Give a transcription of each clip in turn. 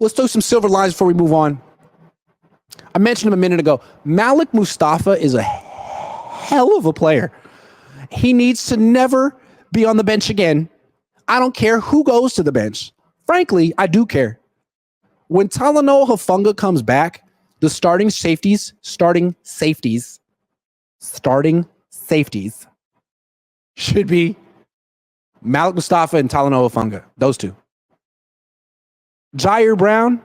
let's do some silver lines before we move on. I mentioned him a minute ago. Malik Mustafa is a hell of a player. He needs to never be on the bench again. I don't care who goes to the bench. Frankly, I do care. When Talanoa Hufanga comes back, the starting safeties should be Malik Mustafa and Talanoa Hufanga. Those two. Jair Brown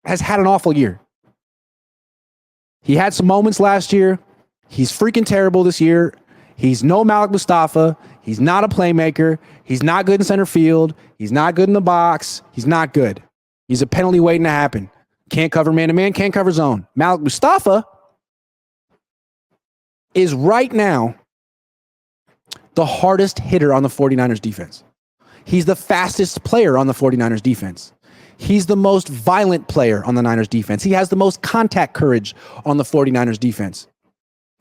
has had an awful year. He had some moments last year. He's freaking terrible this year. He's no Malik Mustafa. He's not a playmaker. He's not good in center field. He's not good in the box. He's not good. He's a penalty waiting to happen. Can't cover man-to-man, can't cover zone. Malik Mustafa is right now the hardest hitter on the 49ers defense. He's the fastest player on the 49ers defense. He's the most violent player on the Niners defense. He has the most contact courage on the 49ers defense.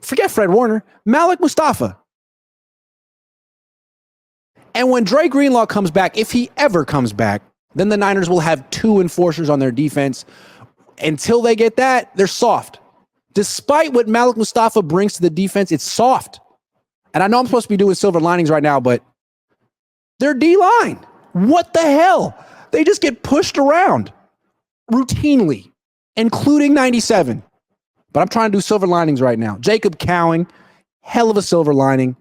Forget Fred Warner, Malik Mustafa. And when Dre Greenlaw comes back, if he ever comes back, then the Niners will have two enforcers on their defense. Until they get that, they're soft. Despite what Malik Mustafa brings to the defense, it's soft. And I know I'm supposed to be doing silver linings right now, but their D-line, what the hell? They just get pushed around routinely, including 97. But I'm trying to do silver linings right now. Jacob Cowing, hell of a silver lining.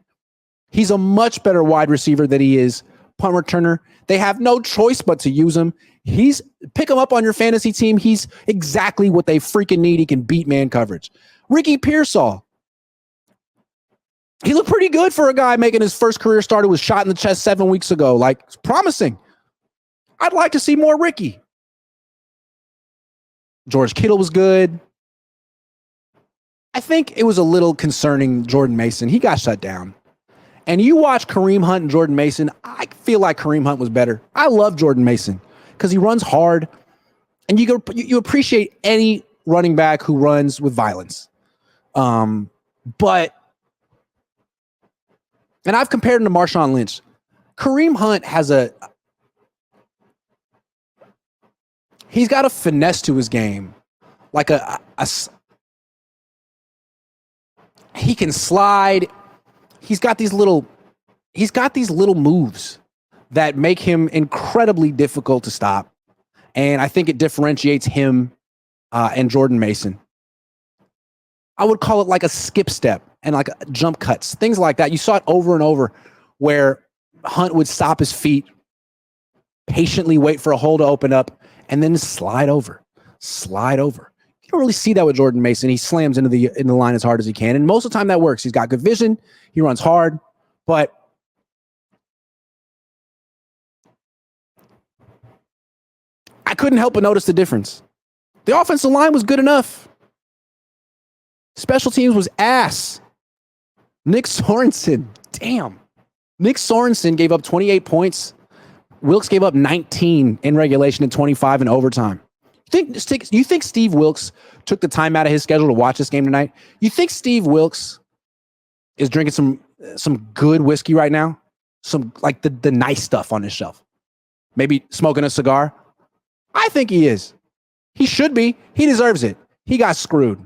He's a much better wide receiver than he is punt returner. They have no choice but to use him. Pick him up on your fantasy team. He's exactly what they freaking need. He can beat man coverage. Ricky Pearsall. He looked pretty good for a guy making his first career start who was shot in the chest 7 weeks ago. Like, it's promising. I'd like to see more Ricky. George Kittle was good. I think it was a little concerning Jordan Mason. He got shut down. And you watch Kareem Hunt and Jordan Mason, I feel like Kareem Hunt was better. I love Jordan Mason because he runs hard. And you appreciate any running back who runs with violence. But, and I've compared him to Marshawn Lynch. Kareem Hunt has he's got a finesse to his game. Like he can slide. He's got these little moves that make him incredibly difficult to stop. And I think it differentiates him and Jordan Mason. I would call it like a skip step and like jump cuts, things like that. You saw it over and over where Hunt would stop his feet, patiently wait for a hole to open up, and then slide over. You don't really see that with Jordan Mason. He slams into the line as hard as he can. And most of the time that works. He's got good vision. He runs hard. But I couldn't help but notice the difference. The offensive line was good enough. Special teams was ass. Nick Sorensen. Damn. Nick Sorensen gave up 28 points. Wilkes gave up 19 in regulation and 25 in overtime. You think Steve Wilkes took the time out of his schedule to watch this game tonight? You think Steve Wilkes is drinking some good whiskey right now? Some like the nice stuff on his shelf. Maybe smoking a cigar? I think he is. He should be. He deserves it. He got screwed.